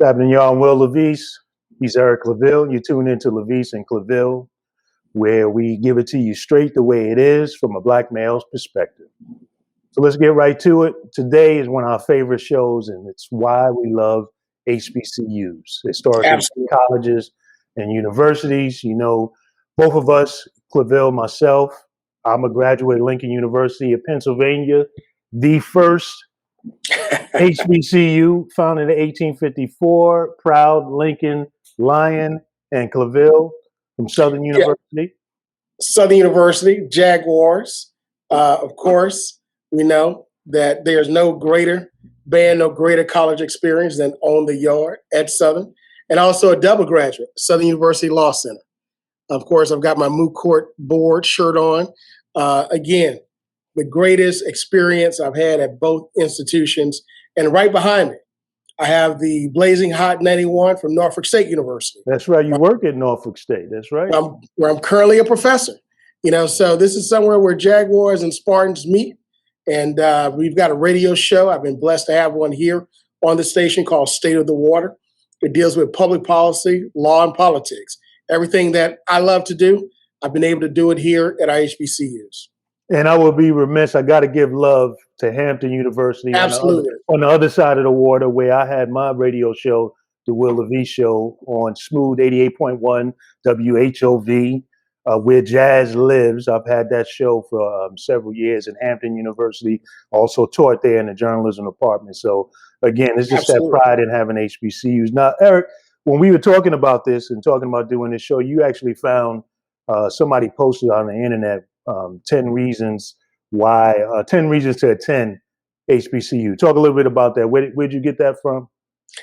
happening, y'all? I'm Will LaVeist. He's Eric ClaVille. You tune into LaVeist and ClaVille, where we give it to you straight the way it is from a black male's perspective. So let's get right to it. Today is one of our favorite shows, and it's why we love HBCUs, historically colleges and universities. You know, both of us, ClaVille, myself, I'm a graduate of Lincoln University of Pennsylvania, the first HBCU, founded in 1854, proud Lincoln Lion and ClaVille from Southern University. Southern University, Jaguars. Of course, we know that there's no greater band, no greater college experience than On the Yard at Southern. And also a double graduate, Southern University Law Center. Of course, I've got my Moot Court Board shirt on. Again, the greatest experience I've had at both institutions. And right behind me, I have the Blazing Hot 91 from Norfolk State University. That's right. You work at Norfolk State. That's right. Where I'm currently a professor. You know, so this is somewhere where Jaguars and Spartans meet. And we've got a radio show. I've been blessed to have one here on the station called State of the Water. It deals with public policy, law, and politics. Everything that I love to do, I've been able to do it here at our HBCUs. And I will be remiss, I got to give love to Hampton University. Absolutely. On the other side of the water, where I had my radio show, the Will LaVeist Show, on Smooth 88.1 WHOV, where jazz lives. I've had that show for several years in Hampton University, also taught there in the journalism department. So again, it's just that pride in having HBCUs. Now, Eric, when we were talking about this and talking about doing this show, you actually found somebody posted on the internet 10 reasons to attend HBCU. Talk a little bit about that. Where'd you get that from?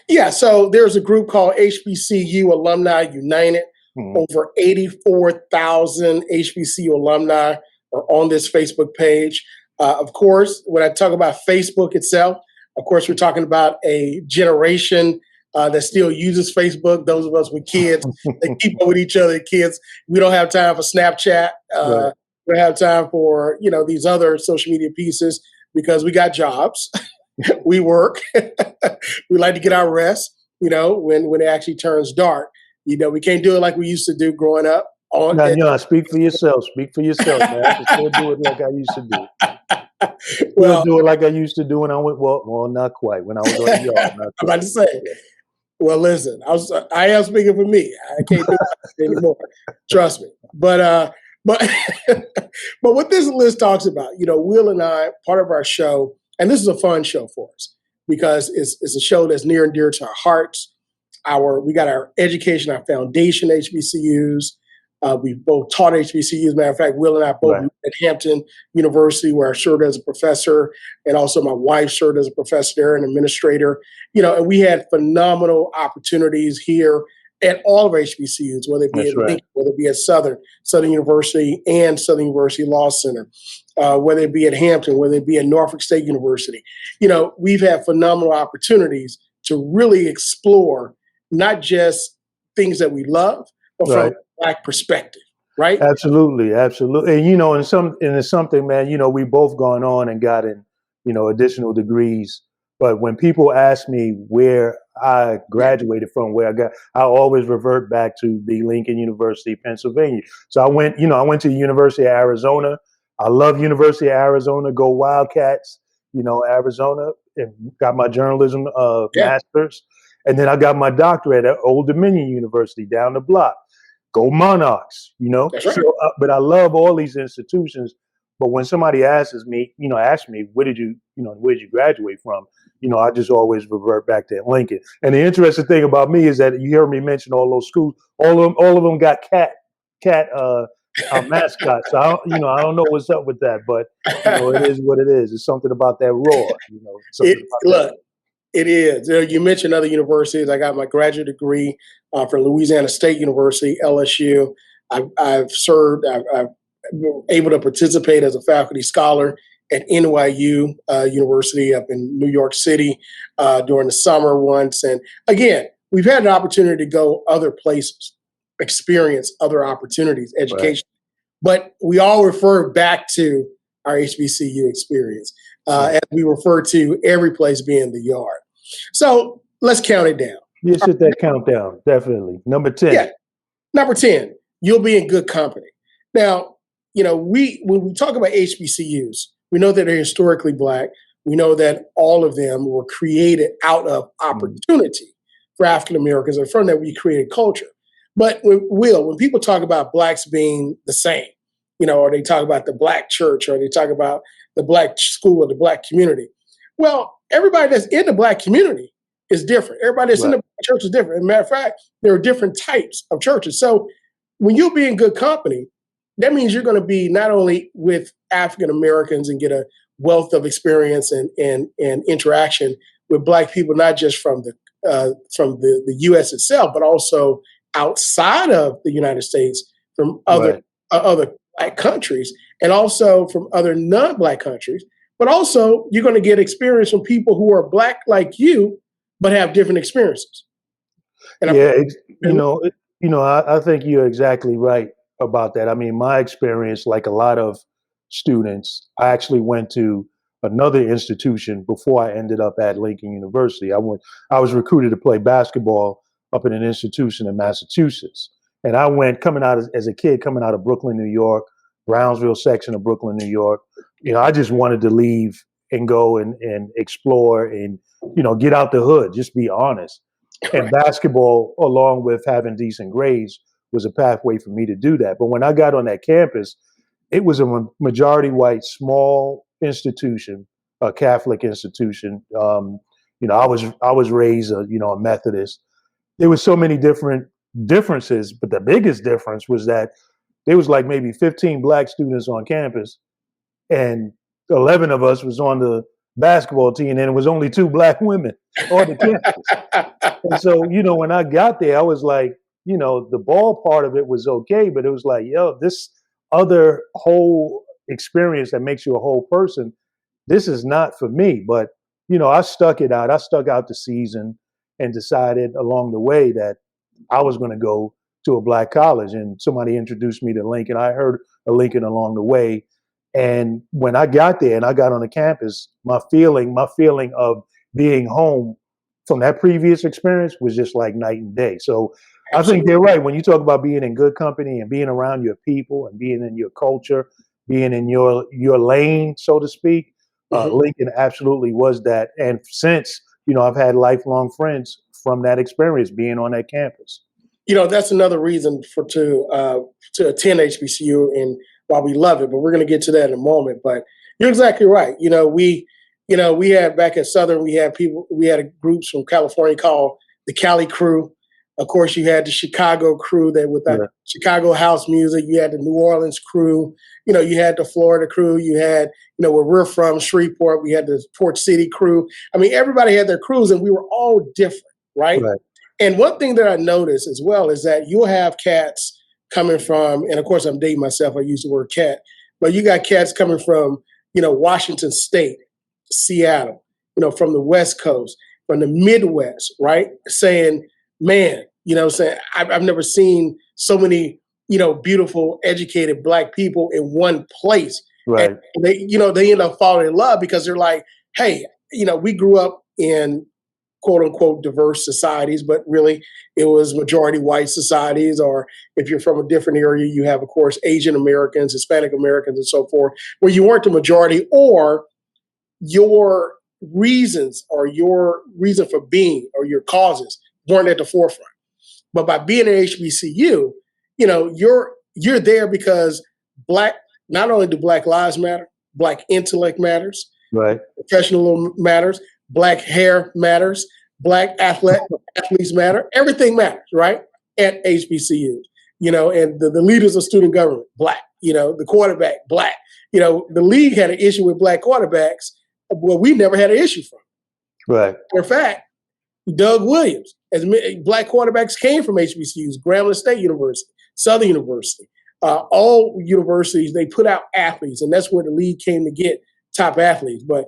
Yeah, so there's a group called HBCU Alumni United. Over 84,000 HBCU alumni are on this Facebook page. Of course, when I talk about Facebook itself, of course, we're talking about a generation that still uses Facebook. Those of us with kids, they keep up with each other. Kids, we don't have time for Snapchat. Right. We don't have time for these other social media pieces because we got jobs. We work. We like to get our rest. When it actually turns dark. We can't do it like we used to do growing up. Speak for yourself. Speak for yourself, man. I can still do it like I used to do. Well, do it like I used to do when I went. Well, not quite. When I was on the yard. I'm about to say. Well, listen. I am speaking for me. I can't do it anymore. Trust me. But what this list talks about, Will and I, part of our show, and this is a fun show for us because it's a show that's near and dear to our hearts. We got our education, our foundation HBCUs. We both taught HBCUs. As a matter of fact, Will and I both met at Hampton University, where I served as a professor, and also my wife served as a professor there, an administrator. And we had phenomenal opportunities here at all of HBCUs, whether it be at Lincoln, whether it be at Southern University, and Southern University Law Center, whether it be at Hampton, whether it be at Norfolk State University. We've had phenomenal opportunities to really explore not just things that we love, but from a Black perspective, right? Absolutely. And it's something, man, we both gone on and gotten, additional degrees. But when people ask me where I graduated from, I always revert back to the Lincoln University, Pennsylvania. So I went to the University of Arizona. I love University of Arizona. Go Wildcats, Arizona, and got my journalism master's. And then I got my doctorate at Old Dominion University down the block. Go Monarchs, That's right. So, but I love all these institutions. But when somebody asks me, where did you graduate from? I just always revert back to Lincoln. And the interesting thing about me is that you hear me mention all those schools. All of them got cat mascots. So I don't know what's up with that, but it is what it is. It's something about that roar. It is. You mentioned other universities. I got my graduate degree from Louisiana State University, LSU. I've served. I've been able to participate as a faculty scholar at NYU University up in New York City during the summer once. And again, we've had an opportunity to go other places, experience other opportunities, education. Right. But we all refer back to our HBCU experience. As we refer to every place being the yard. So let's count it down. Yeah, sit that countdown. Definitely. Number 10. Yeah. Number 10, you'll be in good company. Now, when we talk about HBCUs, we know that they're historically Black. We know that all of them were created out of opportunity for African Americans, and from that we created culture. But when people talk about Blacks being the same, or they talk about the Black church, or they talk about the Black school or the Black community, well, everybody that's in the Black community is different. Everybody that's in the Right. church is different. As a matter of fact, there are different types of churches. So when you be in good company, that means you're going to be not only with African Americans and get a wealth of experience and interaction with Black people, not just from the U.S. itself, but also outside of the United States, from Right. other Black countries, and also from other non-Black countries. But also, you're going to get experience from people who are Black like you, but have different experiences. And Yeah, I think you're exactly right about that. I mean, my experience, like a lot of students, I actually went to another institution before I ended up at Lincoln University. I was recruited to play basketball up in an institution in Massachusetts. And I went coming out as a kid, coming out of Brooklyn, New York, Brownsville section of Brooklyn, New York. I just wanted to leave and go and explore and, get out the hood, just be honest. And right. basketball, along with having decent grades, was a pathway for me to do that. But when I got on that campus, it was a majority white, small institution, a Catholic institution. I was raised, a Methodist. There was so many different differences, but the biggest difference was that there was like maybe 15 Black students on campus, and 11 of us was on the basketball team, and it was only 2 Black women on the campus. And so, when I got there, I was like, the ball part of it was okay, but it was like, yo, this other whole experience that makes you a whole person, this is not for me. But, I stuck it out. I stuck out the season and decided along the way that I was going to go to a Black college. And somebody introduced me to Lincoln. I heard of Lincoln along the way. And when I got there and I got on the campus, my feeling of being home from that previous experience was just like night and day. So I think they're right. When you talk about being in good company and being around your people and being in your culture, being in your lane, so to speak, Lincoln absolutely was that. And since, I've had lifelong friends from that experience being on that campus. That's another reason to attend HBCU, and while we love it, but we're going to get to that in a moment. But you're exactly right. We had back at Southern, we had groups from California called the Cali Crew. Of course, you had the Chicago crew that with the Chicago house music. You had the New Orleans crew. You had the Florida crew. You had, where we're from, Shreveport. We had the Port City crew. I mean, everybody had their crews, and we were all different, right? And one thing that I noticed as well is that you'll have cats coming from, and of course I'm dating myself, I use the word cat, but you got cats coming from, Washington State, Seattle, from the West Coast, from the Midwest, right? Saying, man, I've never seen so many, beautiful, educated Black people in one place. Right. And they end up falling in love because they're like, hey, we grew up in quote unquote diverse societies, but really it was majority white societies. Or if you're from a different area, you have, of course, Asian Americans, Hispanic Americans, and so forth, where you weren't the majority, or your reasons or your reason for being or your causes weren't at the forefront. But by being an HBCU, you're there because not only do Black lives matter, Black intellect matters, right, professional matters, Black hair matters, Black athletes matter, everything matters, right? At HBCUs, and the leaders of student government, Black, the quarterback, Black, the league had an issue with Black quarterbacks. Well, we never had an issue from. Right. In fact, Doug Williams, as Black quarterbacks came from HBCUs, Grambling State University, Southern University, all universities, they put out athletes, and that's where the league came to get top athletes. But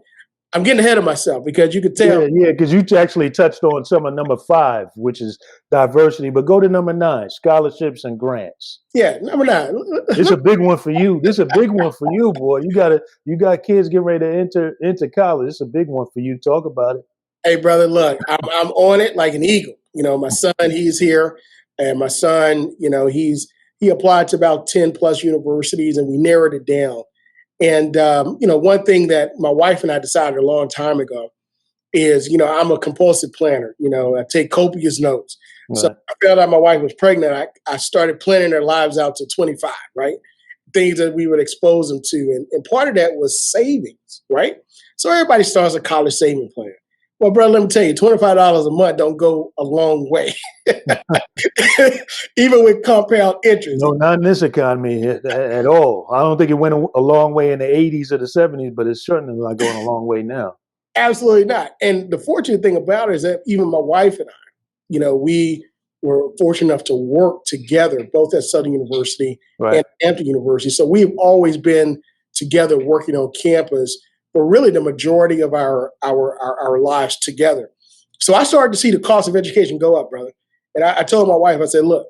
I'm getting ahead of myself because you could tell. Yeah, because you actually touched on some of number 5, which is diversity. But go to number 9, scholarships and grants. Yeah, number 9. This is a big one for you. This is a big one for you, boy. You got kids getting ready to enter college. This is a big one for you. Talk about it. Hey, brother, look, I'm on it like an eagle. My son, he's here, and my son, he applied to about 10 plus universities, and we narrowed it down. And one thing that my wife and I decided a long time ago is, I'm a compulsive planner. I take copious notes. So Right. I found out my wife was pregnant. I started planning their lives out to 25, right? Things that we would expose them to. And part of that was savings, right? So everybody starts a college saving plan. Well, brother, let me tell you, $25 a month don't go a long way, even with compound interest. No, not in this economy at all. I don't think it went a long way in the 80s or the 70s, but it's certainly not going a long way now. Absolutely not. And the fortunate thing about it is that even my wife and I, we were fortunate enough to work together, both at Southern University Right. and Hampton University. So we've always been together working on campus for really the majority of our lives together. So I started to see the cost of education go up, brother. And I told my wife, I said, look,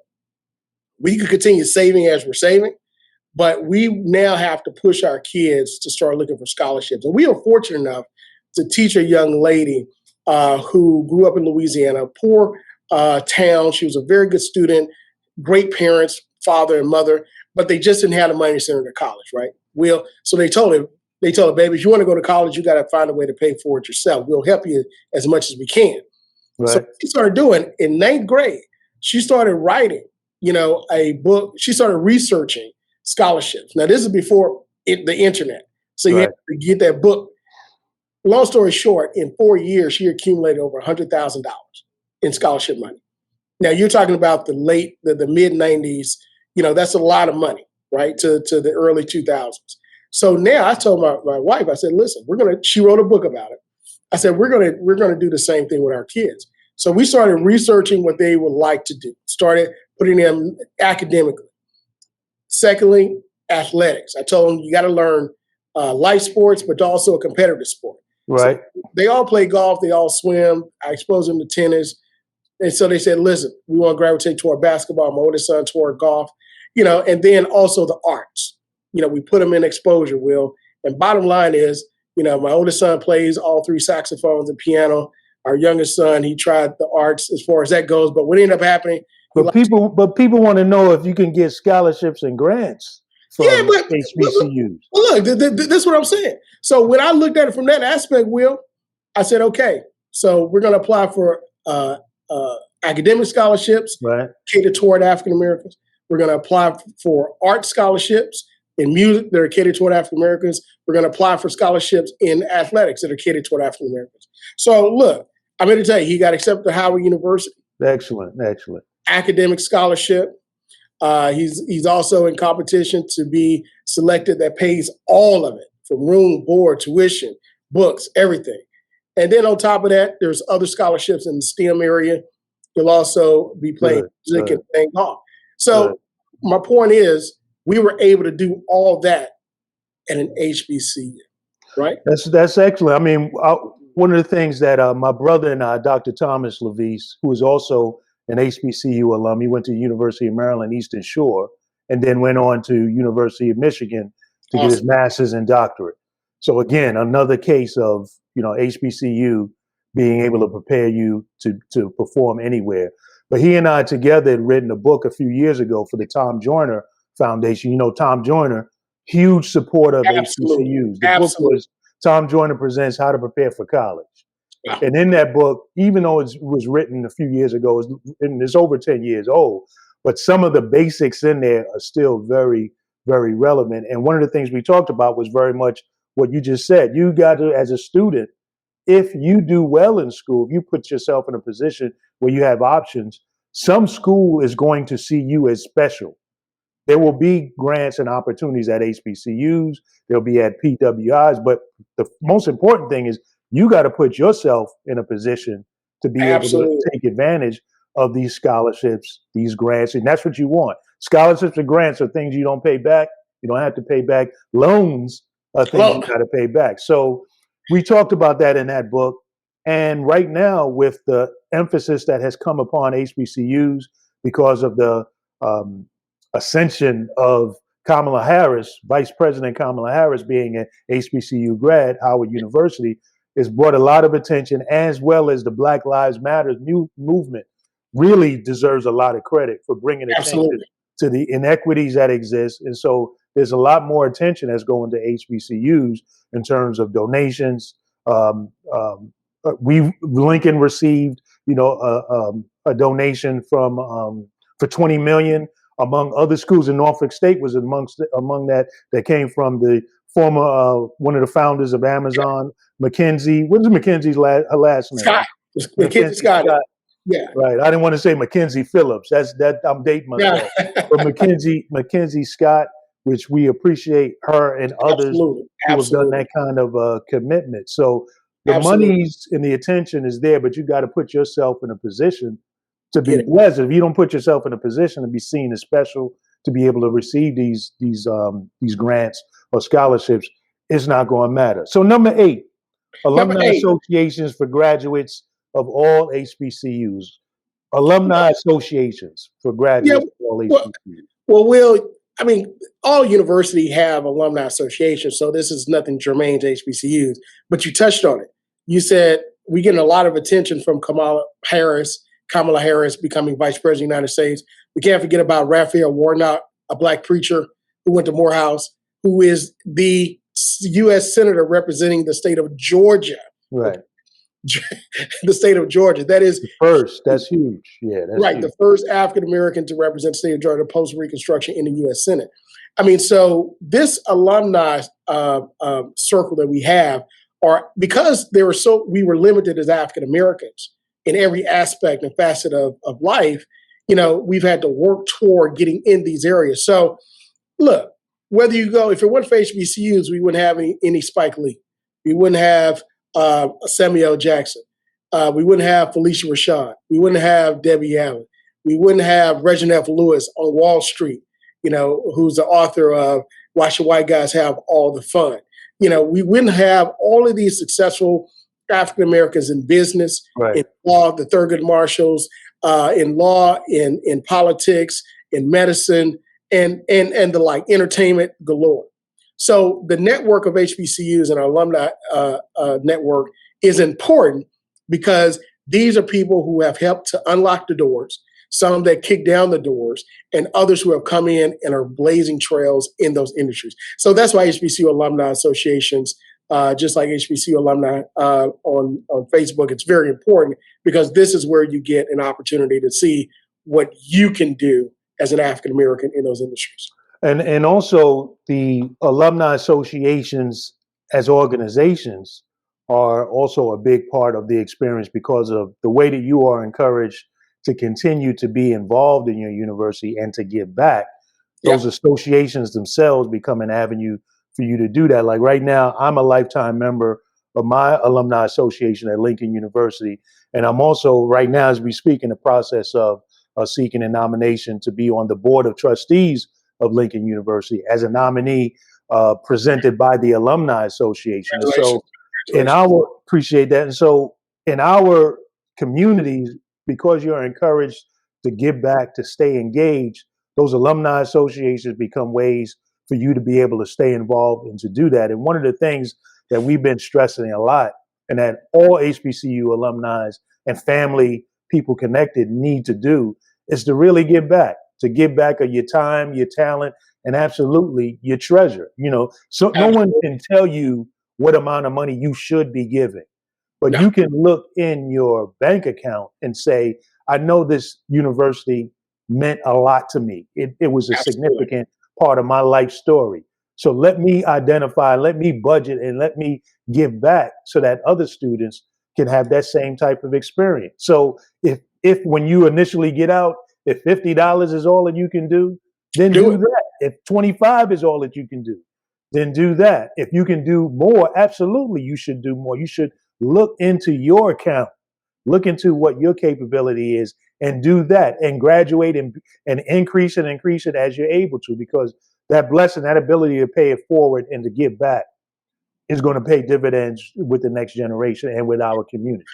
we could continue saving as we're saving, but we now have to push our kids to start looking for scholarships. And we are fortunate enough to teach a young lady who grew up in Louisiana, poor town. She was a very good student, great parents, father and mother, but they just didn't have the money to send her to college, right? So they told her, baby, if you want to go to college, you got to find a way to pay for it yourself. We'll help you as much as we can. Right. So she started doing in 9th grade. She started writing, a book. She started researching scholarships. Now, this is before the internet. So you Right. have to get that book. Long story short, in 4 years, she accumulated over $100,000 in scholarship money. Now, you're talking about the mid 90s. That's a lot of money, right, to the early 2000s. So now I told my wife, I said, listen, she wrote a book about it. I said, we're gonna do the same thing with our kids. So we started researching what they would like to do, started putting them academically. Secondly, athletics. I told them you got to learn life sports, but also a competitive sport. Right. So they all play golf, they all swim. I exposed them to tennis. And so they said, listen, we want to gravitate toward basketball. My oldest son toward golf, and then also the arts. We put them in exposure, Will. And bottom line is, my oldest son plays all 3 saxophones and piano. Our youngest son, he tried the arts as far as that goes. But what ended up happening, But people want to know if you can get scholarships and grants from HBCUs. Look, this is what I'm saying. So when I looked at it from that aspect, Will, I said, okay, so we're going to apply for academic scholarships, Right. catered toward African Americans. We're going to apply for art scholarships in music that are catered toward African Americans. We're going to apply for scholarships in athletics that are catered toward African Americans. So look, I'm here to tell you, he got accepted to Howard University. Excellent. Academic scholarship. He's also in competition to be selected that pays all of it, from room, board, tuition, books, everything. And then on top of that, there's other scholarships in the STEM area. He'll also be playing music and playing golf. So my point is, we were able to do all that at an HBCU, right? That's excellent. I mean, one of the things that my brother and I, Dr. Thomas LaVeist, who is also an HBCU alum, he went to University of Maryland, Eastern Shore, and then went on to University of Michigan to get his master's and doctorate. So again, another case of, HBCU being able to prepare you to perform anywhere. But he and I together had written a book a few years ago for the Tom Joyner Foundation. Tom Joyner, huge supporter of HBCUs. The book was Tom Joyner Presents How to Prepare for College. Wow. And in that book, even though it was written a few years ago, it's over 10 years old, but some of the basics in there are still very, very relevant. And one of the things we talked about was very much what you just said. You got to, as a student, if you do well in school, if you put yourself in a position where you have options, some school is going to see you as special. There will be grants and opportunities at HBCUs. There'll be at PWIs. But the most important thing is you got to put yourself in a position to be able to take advantage of these scholarships, these grants. And that's what you want. Scholarships and grants are things you don't pay back. You don't have to pay back. Loans are things you got to pay back. So we talked about that in that book. And right now, with the emphasis that has come upon HBCUs because of the ascension of Kamala Harris, Vice President Kamala Harris being an HBCU grad, Howard University, has brought a lot of attention, as well as the Black Lives Matter movement really deserves a lot of credit for bringing attention Absolutely. to the inequities that exist. And so there's a lot more attention that's going to HBCUs in terms of donations. Lincoln received, a donation for 20 million. Among other schools in Norfolk State was among that came from the former one of the founders of Amazon, Mackenzie. What's Mackenzie's her last name? Scott. Mackenzie Scott. Yeah. Right. I didn't want to say Mackenzie Phillips. That I'm dating myself. Yeah. But Mackenzie Scott, which we appreciate her and others Absolutely. who have done that kind of commitment. So the monies and the attention is there, but you got to put yourself in a position to be blessed. If you don't put yourself in a position to be seen as special, to be able to receive these grants or scholarships, it's not going to matter. So number 8, alumni associations for graduates of all HBCUs. Alumni associations for graduates of all HBCUs. Well, Will, I mean, all universities have alumni associations, so this is nothing germane to HBCUs. But you touched on it. You said we're getting a lot of attention from Kamala Harris becoming Vice President of the United States. We can't forget about Raphael Warnock, a Black preacher who went to Morehouse, who is the U.S. Senator representing the state of Georgia. Right. The state of Georgia. That is the first. That's huge. Yeah. That's right. Huge. The first African American to represent the state of Georgia post Reconstruction in the U.S. Senate. I mean, so this alumni circle that we have are because we were limited as African Americans in every aspect and facet of life. We've had to work toward getting in these areas. So, look, whether you go, if it weren't for HBCUs, we wouldn't have any Spike Lee. We wouldn't have Samuel Jackson. We wouldn't have Felicia Rashad. We wouldn't have Debbie Allen. We wouldn't have Reginald Lewis on Wall Street, who's the author of Why Should White Guys Have All the Fun? We wouldn't have all of these successful African Americans in business, right. in law, the Thurgood Marshalls, in law, in politics, in medicine, and the like, entertainment galore. So the network of HBCUs and our alumni network is important because these are people who have helped to unlock the doors, some that kick down the doors, and others who have come in and are blazing trails in those industries. So that's why HBCU Alumni Associations, just like HBCU Alumni on Facebook, it's very important because this is where you get an opportunity to see what you can do as an African American in those industries. And also the alumni associations as organizations are also a big part of the experience because of the way that you are encouraged to continue to be involved in your university and to give back. Those associations themselves become an avenue for you to do that. Like right now, I'm a lifetime member of my alumni association at Lincoln University. And I'm also right now, as we speak, in the process of seeking a nomination to be on the board of trustees of Lincoln University as a nominee presented by the Alumni Association. And so appreciate that. And so in our communities, because you're encouraged to give back, to stay engaged, those alumni associations become ways for you to be able to stay involved and to do that. And one of the things that we've been stressing a lot and that all HBCU alumni and family people connected need to do is to really give back, of your time, your talent, and absolutely your treasure. So no one can tell you what amount of money you should be giving, but you can look in your bank account and say, I know this university meant a lot to me. It was a significant part of my life story. So let me identify, let me budget, and let me give back so that other students can have that same type of experience. So if when you initially get out, if $50 is all that you can do, then do that. If 25 is all that you can do, then do that. If you can do more, absolutely you should do more. You should look into your account, look into what your capability is, and do that, and graduate and increase it as you're able to, because that blessing, that ability to pay it forward and to give back is going to pay dividends with the next generation and with our community.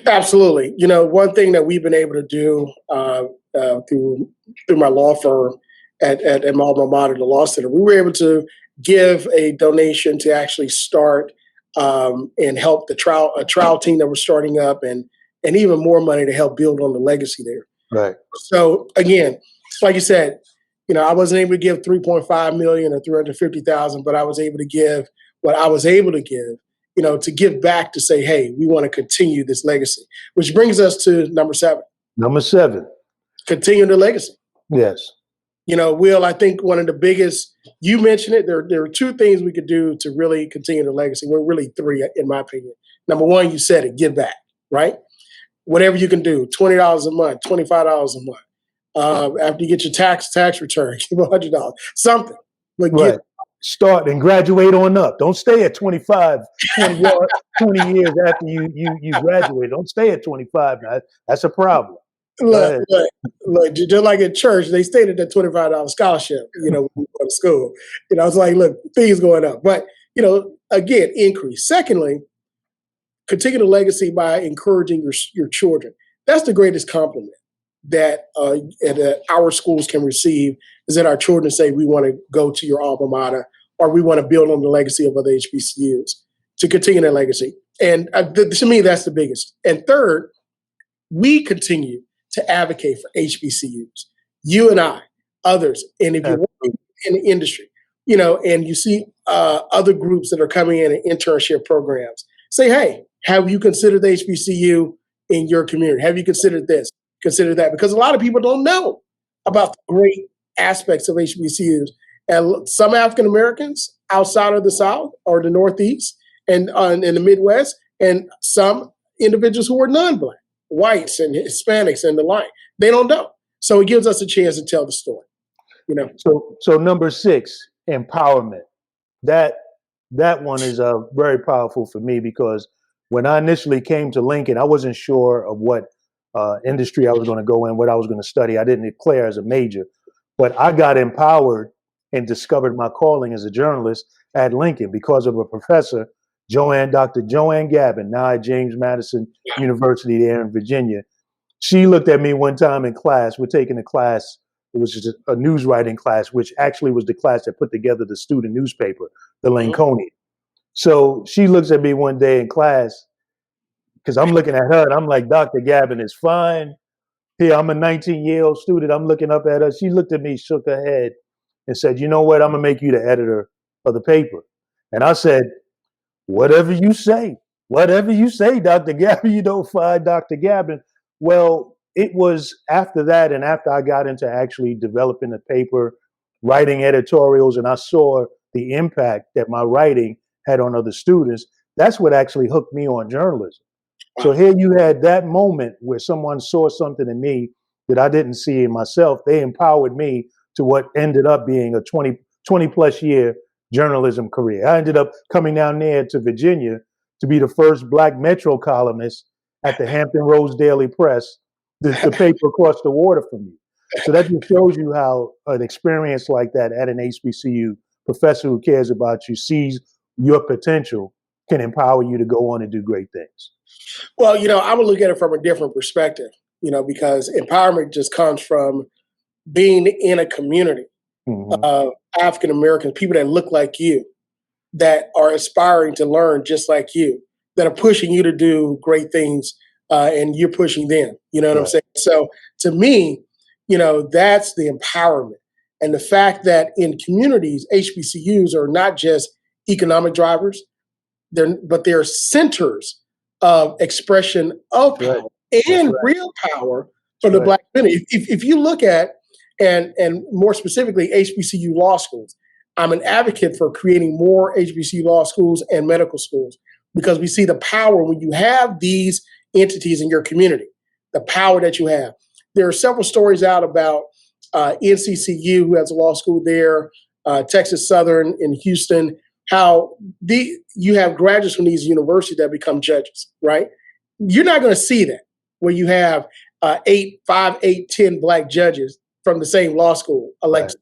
Absolutely. One thing that we've been able to do through my law firm at my alma mater, the Law Center, we were able to give a donation to actually start and help a trial team that we're starting up, and even more money to help build on the legacy there. Right. So again, like you said, I wasn't able to give 3.5 million or 350,000, but I was able to give what I was able to give, to give back to say, hey, we want to continue this legacy, which brings us to number 7. Number 7. Continue the legacy. Yes. Will, I think one of the biggest, you mentioned it, there are 2 things we could do to really continue the legacy. Well, really 3, in my opinion. Number 1, you said it, give back, right? Whatever you can do, $20 a month, $25 a month. After you get your tax return, give $100, something. But right. Start and graduate on up. Don't stay at 25, 20 years after you graduate. Don't stay at 25. Now, that's a problem. Look, just like in church, they stated that $25 scholarship, when you go to school. It's like, look, things going up. But, again, increase. Secondly, continue the legacy by encouraging your children. That's the greatest compliment that our schools can receive, is that our children say, we want to go to your alma mater, or we want to build on the legacy of other HBCUs, to continue that legacy. And to me, that's the biggest. And third, we continue to advocate for HBCUs, you and I, others. And if you're working in the industry, and you see other groups that are coming in internship programs, say, hey, have you considered the HBCU in your community? Have you considered this, considered that? Because a lot of people don't know about the great aspects of HBCUs. And some African Americans outside of the South or the Northeast and in the Midwest, and some individuals who are non-Black, whites and Hispanics and the like, they don't know. So it gives us a chance to tell the story. So number 6, empowerment. That one is very powerful for me, because when I initially came to Lincoln, I wasn't sure of what industry I was going to go in, what I was going to study. I didn't declare as a major, but I got empowered and discovered my calling as a journalist at Lincoln because of a professor, Dr. Joanne Gavin, now at James Madison University there in Virginia. She looked at me one time in class. We're taking a class. It was just a news writing class, which actually was the class that put together the student newspaper, the Lincolnian. So she looks at me one day in class, because I'm looking at her and I'm like, Dr. Gavin is fine. Here, I'm a 19-year-old student. I'm looking up at her. She looked at me, shook her head, and said, you know what? I'm going to make you the editor of the paper. And I said, whatever you say. Whatever you say, Dr. Gavin. You don't find Dr. Gavin. Well, it was after that, and after I got into actually developing the paper, writing editorials, and I saw the impact that my writing had on other students, that's what actually hooked me on journalism. So here you had that moment where someone saw something in me that I didn't see in myself. They empowered me to what ended up being a 20 plus year journalism career. I ended up coming down there to Virginia to be the first Black Metro columnist at the Hampton Roads Daily Press, the paper across the water from me. So that just shows you how an experience like that at an HBCU, professor who cares about you, sees your potential, can empower you to go on and do great things. Well, I would look at it from a different perspective, because empowerment just comes from being in a community of African Americans, people that look like you, that are aspiring to learn just like you, that are pushing you to do great things, and you're pushing them. You know what I'm saying? So to me, that's the empowerment. And the fact that in communities, HBCUs are not just economic drivers, but they're centers of expression of power and real power for the Black community. If you look at, and more specifically, HBCU law schools, I'm an advocate for creating more HBCU law schools and medical schools, because we see the power when you have these entities in your community, the power that you have. There are several stories out about NCCU, who has a law school there, Texas Southern in Houston, how you have graduates from these universities that become judges, right? You're not going to see that where you have 5, 8, 10 Black judges from the same law school elected.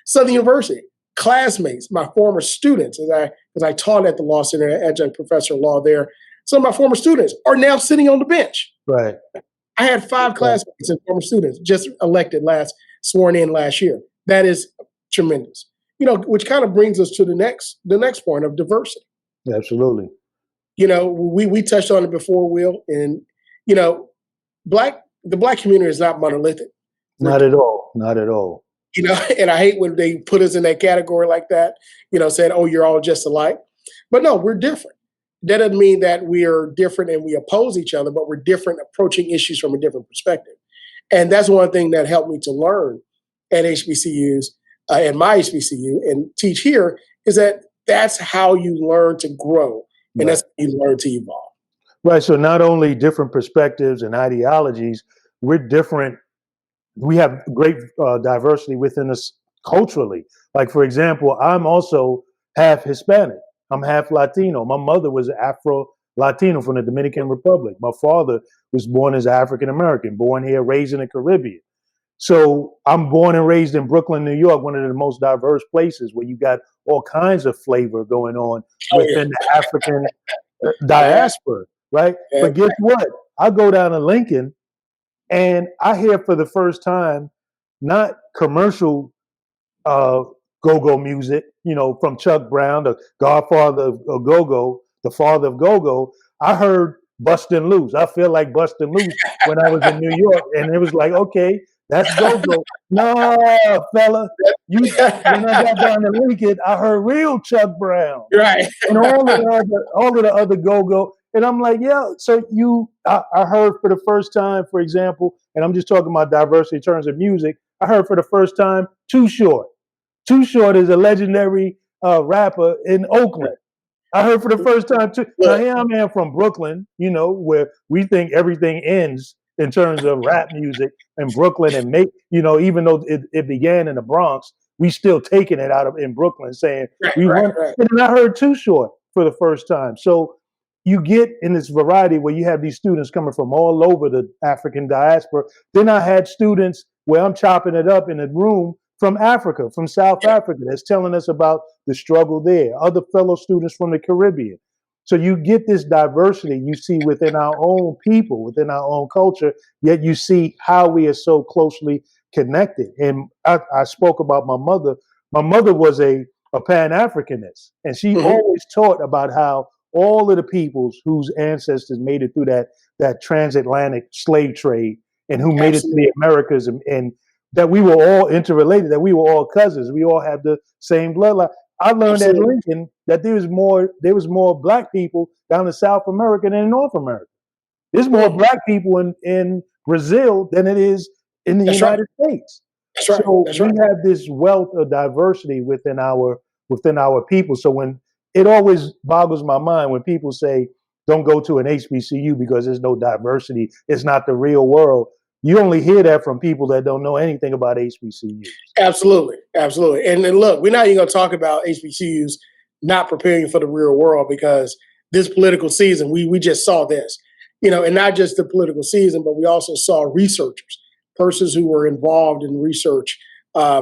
Southern University, classmates, my former students, as I taught at the Law Center, adjunct professor of law there, some of my former students are now sitting on the bench. Right. I had 5 classmates and former students just sworn in last year. That is tremendous. Which kind of brings us to the next point of diversity. Absolutely. We touched on it before, Will, and Black the Black community is not monolithic. Not at all. Not at all. And I hate when they put us in that category like that, saying, oh, you're all just alike. But no, we're different. That doesn't mean that we are different and we oppose each other, but we're different approaching issues from a different perspective. And that's one thing that helped me to learn at HBCUs, at my HBCU, and teach here, is that that's how you learn to grow, and that's how you learn to evolve. Right. So not only different perspectives and ideologies, we're different. We have great diversity within us culturally. Like, for example, I'm also half Hispanic. I'm half Latino. My mother was Afro-Latino from the Dominican Republic. My father was born as African American, born here, raised in the Caribbean. So I'm born and raised in Brooklyn, New York, one of the most diverse places where you got all kinds of flavor going on within the African diaspora, right? But guess what? I go down to Lincoln and I hear for the first time, not commercial go-go music, from Chuck Brown, the godfather of go-go, the father of go-go. I heard Bustin' Loose. I feel like Bustin' Loose when I was in New York. And it was like, okay, that's go-go. No, fella. When I got down to Lincoln, I heard real Chuck Brown. Right. And all of the other go-go. And I'm like, yeah, so I heard for the first time, for example, and I'm just talking about diversity in terms of music, I heard for the first time Too Short. Too Short is a legendary rapper in Oakland. I heard for the first time too. Now here I am from Brooklyn, where we think everything ends in terms of rap music in Brooklyn, and even though it began in the Bronx, we still taking it out in Brooklyn, saying And then I heard Too Short for the first time. So you get in this variety where you have these students coming from all over the African diaspora. Then I had students where I'm chopping it up in a room from Africa, from South Africa, that's telling us about the struggle there. Other fellow students from the Caribbean. So you get this diversity you see within our own people, within our own culture, yet you see how we are so closely connected. And I spoke about my mother. My mother was a Pan-Africanist, and she always taught about how all of the peoples whose ancestors made it through that transatlantic slave trade and who made it to the Americas and that we were all interrelated, that we were all cousins. We all have the same bloodline. I learned at Lincoln that there was more black people down in South America than in North America. There's more black people in Brazil than it is in the United States. So we have this wealth of diversity within our people. So when it always boggles my mind when people say, don't go to an HBCU because there's no diversity, it's not the real world. You only hear that from people that don't know anything about HBCUs. Absolutely. And look, we're not even going to talk about HBCUs not preparing for the real world, because this political season, we just saw this, and not just the political season, but we also saw researchers, persons who were involved in research,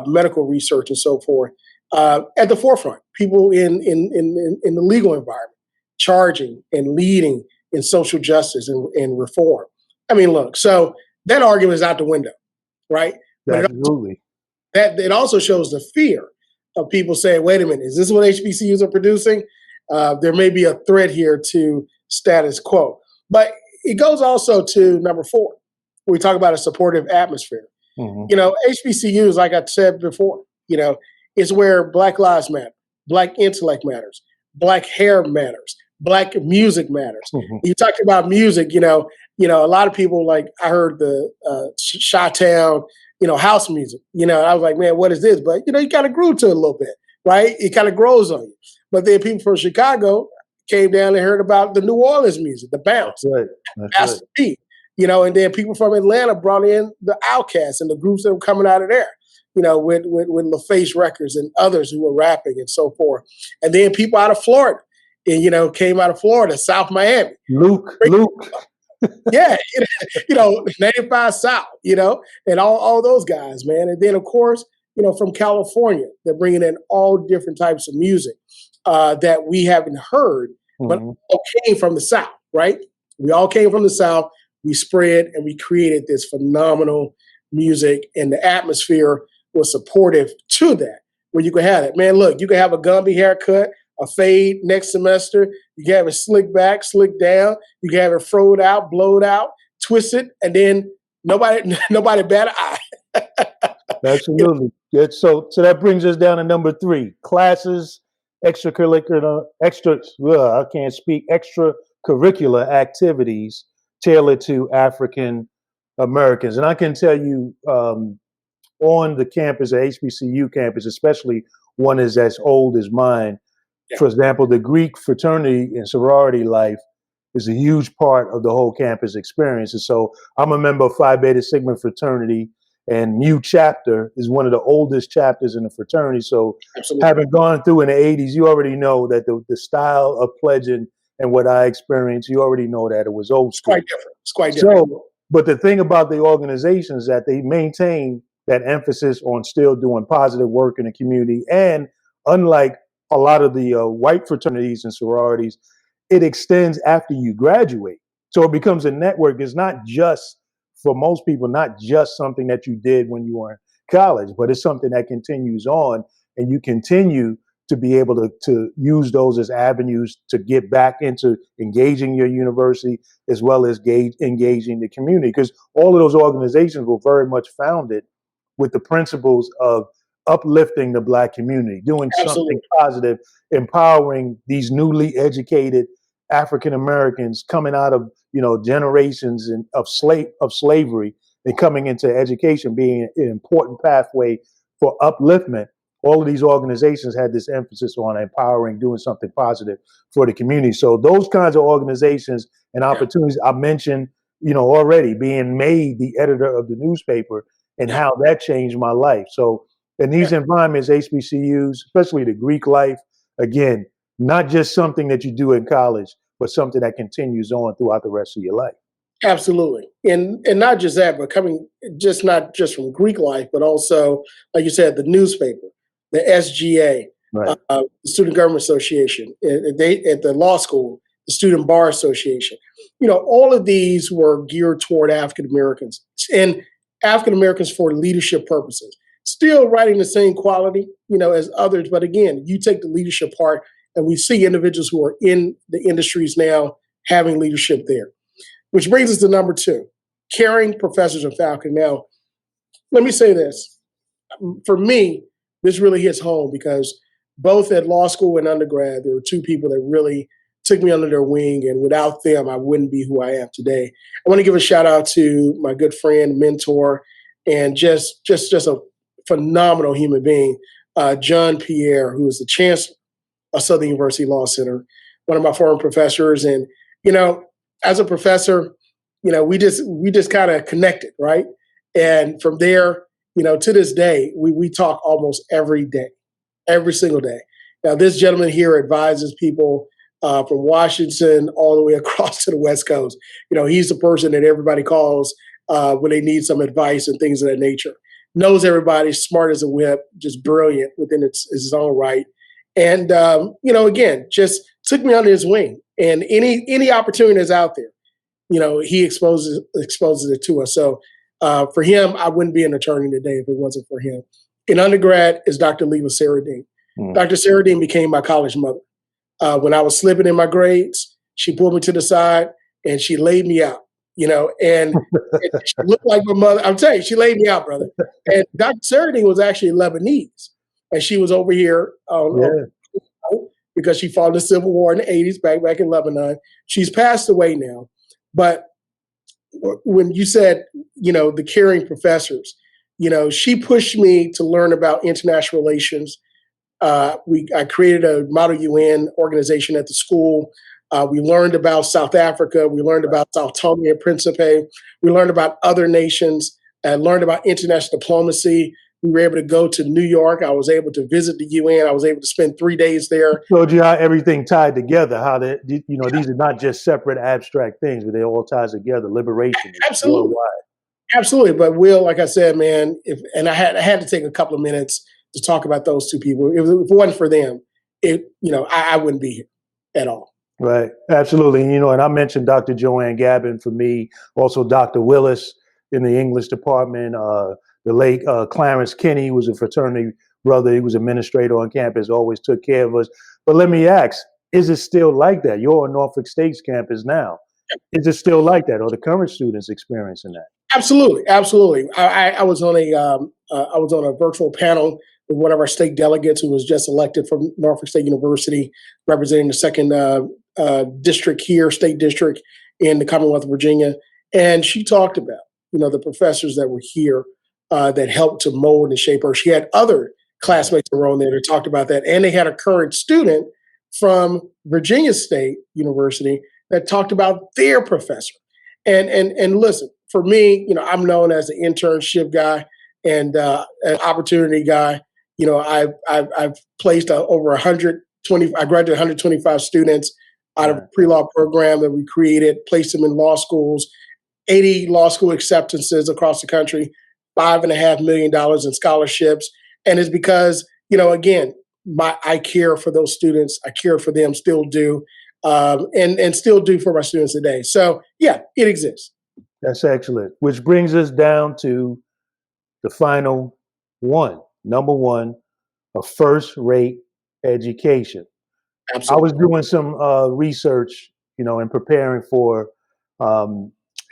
medical research and so forth, at the forefront, people in the legal environment, charging and leading in social justice and reform. I mean, look, so that argument is out the window, right? Absolutely. But it also shows the fear of people saying, wait a minute, is this what HBCUs are producing? There may be a threat here to status quo. But it goes also to number 4, where we talk about a supportive atmosphere. HBCUs, like I said before, is where Black lives matter, Black intellect matters, Black hair matters, Black music matters. You talked about music, a lot of people, like I heard the Chi-Town, house music, I was like, man, what is this? But, you kind of grew to it a little bit, right? It kind of grows on you. But then people from Chicago came down and heard about the New Orleans music, the bounce, Master P, and then people from Atlanta brought in the Outkast and the groups that were coming out of there, with LaVeist Records and others who were rapping and so forth. And then people out of Florida, and, came out of Florida, South Miami. Luke. Yeah, 95 South, and all those guys, man. And then, of course, from California, they're bringing in all different types of music that we haven't heard, but all came from the South, right? We all came from the South. We spread and we created this phenomenal music, and the atmosphere was supportive to that, where you could have it. Man, look, you could have a Gumby haircut, a fade next semester. You can have it slick back, slick down. You can have it froed out, blowed out, twisted, and then nobody bat an eye. Absolutely. Good. So that brings us down to number 3: classes, I can't speak, extracurricular activities tailored to African Americans. And I can tell you, on the campus, the HBCU campus, especially one is as old as mine. Yeah. For example, the Greek fraternity and sorority life is a huge part of the whole campus experience. And so I'm a member of Phi Beta Sigma fraternity, and Mu chapter is one of the oldest chapters in the fraternity. So Absolutely. having gone through in the 80s, you already know that the style of pledging and what I experienced, you already know that it was old school. It's quite different. So, but the thing about the organization is that they maintain that emphasis on still doing positive work in the community. And unlike a lot of the white fraternities and sororities, it extends after you graduate. So it becomes a network. It's not just, for most people, not just something that you did when you were in college, but it's something that continues on, and you continue to be able to use those as avenues to get back into engaging your university as well as engaging the community. Because all of those organizations were very much founded with the principles of uplifting the Black community, doing something positive, empowering these newly educated African Americans coming out of generations of slavery and coming into education, being an important pathway for upliftment. All of these organizations had this emphasis on empowering, doing something positive for the community. So those kinds of organizations and opportunities I mentioned, already, being made the editor of the newspaper, and how that changed my life. So in these environments, HBCUs, especially the Greek life, again, not just something that you do in college, but something that continues on throughout the rest of your life. Absolutely. And not just that, but coming not just from Greek life, but also, like you said, the newspaper, the SGA, right. The Student Government Association, at the law school, the Student Bar Association. All of these were geared toward African Americans and African Americans for leadership purposes. Still writing the same quality, as others. But again, you take the leadership part, and we see individuals who are in the industries now having leadership there. Which brings us to number 2, caring professors and faculty. Now, let me say this. For me, this really hits home because both at law school and undergrad, there were 2 people that really took me under their wing, and without them, I wouldn't be who I am today. I want to give a shout out to my good friend, mentor, and just a phenomenal human being, John Pierre, who is the chancellor of Southern University Law Center, one of my former professors. And, as a professor, we just kind of connected, right? And from there, to this day, we talk almost every day, every single day. Now, this gentleman here advises people from Washington all the way across to the West Coast. He's the person that everybody calls when they need some advice and things of that nature. Knows everybody, smart as a whip, just brilliant within his own right. And, again, just took me under his wing. And any opportunity that's out there, he exposes it to us. So for him, I wouldn't be an attorney today if it wasn't for him. In undergrad is Dr. LaVeist Saradine. Dr. Saradine became my college mother. When I was slipping in my grades, she pulled me to the side and she laid me out, and she looked like my mother. I'm telling you, she laid me out, brother. And Dr. Saradine was actually Lebanese. And she was over here because she fought in the Civil War in the 80s back in Lebanon. She's passed away now. But when you said, the caring professors, she pushed me to learn about international relations. I created a Model UN organization at the school. We learned about South Africa. We learned about Sao Tome and Principe. We learned about other nations. I learned about international diplomacy. We were able to go to New York. I was able to visit the UN. I was able to spend 3 days there. Showed you how everything tied together, how these are not just separate abstract things, but they all ties together. Liberation. Absolutely. Absolutely. But Will, like I said, man, I had to take a couple of minutes to talk about those 2 people. If it wasn't for them, I wouldn't be here at all. Right. Absolutely. And I mentioned Dr. Joanne Gabin for me, also Dr. Willis in the English department, the late Clarence Kinney was a fraternity brother. He was administrator on campus, always took care of us. But let me ask, is it still like that? You're on Norfolk State's campus now. Is it still like that? Or the current students experiencing that? Absolutely, absolutely. I was on a virtual panel with one of our state delegates who was just elected from Norfolk State University, representing the second district here, state district in the Commonwealth of Virginia, and she talked about the professors that were here that helped to mold and shape her. She had other classmates that were on there that talked about that, and they had a current student from Virginia State University that talked about their professor. And listen, for me, I'm known as the internship guy and an opportunity guy. I've placed over 120. I graduated 125 students out of a pre-law program that we created, placed them in law schools, 80 law school acceptances across the country, $5.5 million in scholarships, and it's because again, I care for those students. I care for them, still do, and still do for my students today. So yeah, it exists. That's excellent. Which brings us down to the final one. Number one, a first-rate education. Absolutely. I was doing some research, in preparing for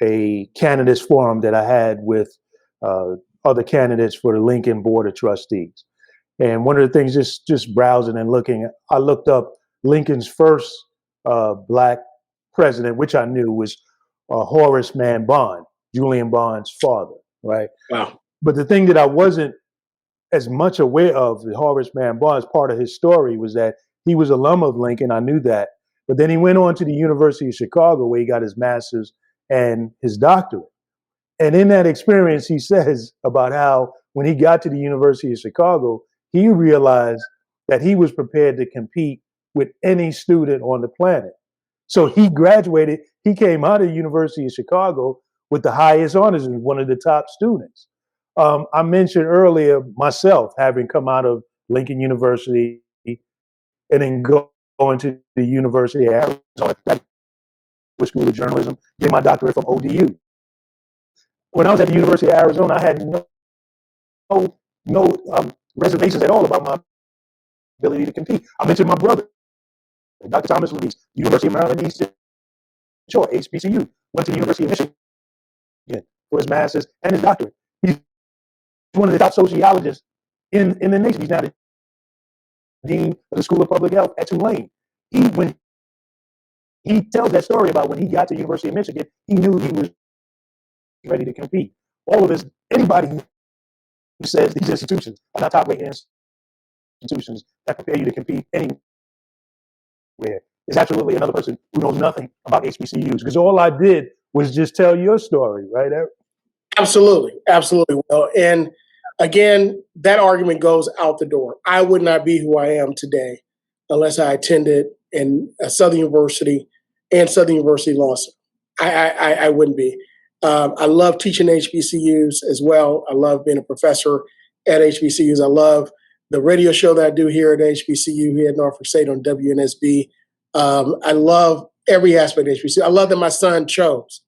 a candidates forum that I had with other candidates for the Lincoln Board of Trustees. And one of the things, just browsing and looking, I looked up Lincoln's first black president, which I knew was Horace Mann Bond, Julian Bond's father, right? Wow. But the thing that I wasn't as much aware of Horace Mann Bond's part of his story was that he was alum of Lincoln. I knew that. But then he went on to the University of Chicago where he got his master's and his doctorate. And in that experience, he says about how when he got to the University of Chicago, he realized that he was prepared to compete with any student on the planet. So he graduated, he came out of the University of Chicago with the highest honors and one of the top students. I mentioned earlier myself having come out of Lincoln University and then going to the University of Arizona, School of Journalism, getting my doctorate from ODU. When I was at the University of Arizona, I had no reservations at all about my ability to compete. I mentioned my brother, Dr. Thomas Louise, University of Maryland East Shore, HBCU, went to the University of Michigan for his master's and his doctorate. He's one of the top sociologists in the nation. He's now the dean of the School of Public Health at Tulane. When he tells that story about when he got to the University of Michigan, he knew he was ready to compete. All of us, anybody who says these institutions are not top-rated institutions that prepare you to compete anywhere is absolutely another person who knows nothing about HBCUs, because all I did was just tell your story, right, Eric? Absolutely, absolutely. Well, and again, that argument goes out the door. I would not be who I am today unless I attended a Southern University and Southern University Law School. I wouldn't be. I love teaching HBCUs as well. I love being a professor at HBCUs. I love the radio show that I do here at HBCU here at Norfolk State on WNSB. I love every aspect of HBCU. I love that my son chose.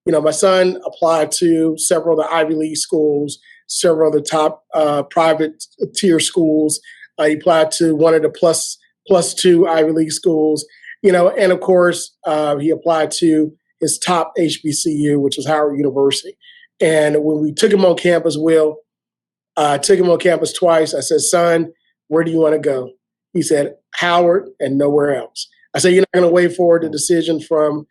My son applied to several of the Ivy League schools, several of the top private tier schools. He applied to one of the plus two Ivy League schools, and of course, he applied to his top HBCU, which was Howard University. And when we took him on campus, I took him on campus twice. I said, son, where do you want to go? He said, Howard and nowhere else. I said, you're not going to wait for the decision from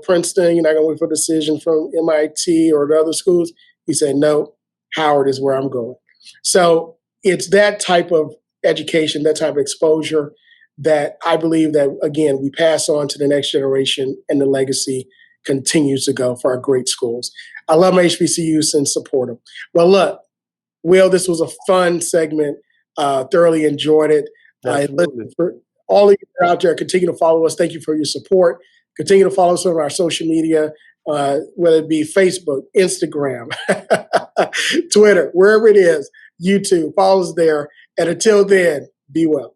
Princeton, you're not going to wait for a decision from MIT or the other schools. He said, no, Howard is where I'm going. So it's that type of education, that type of exposure that I believe that, again, we pass on to the next generation and the legacy continues to go for our great schools. I love my HBCUs and support them. Well, look, Will, this was a fun segment. Thoroughly enjoyed it. For all of you out there, continue to follow us. Thank you for your support. Continue to follow us on our social media, whether it be Facebook, Instagram, Twitter, wherever it is, YouTube. Follow us there. And until then, be well.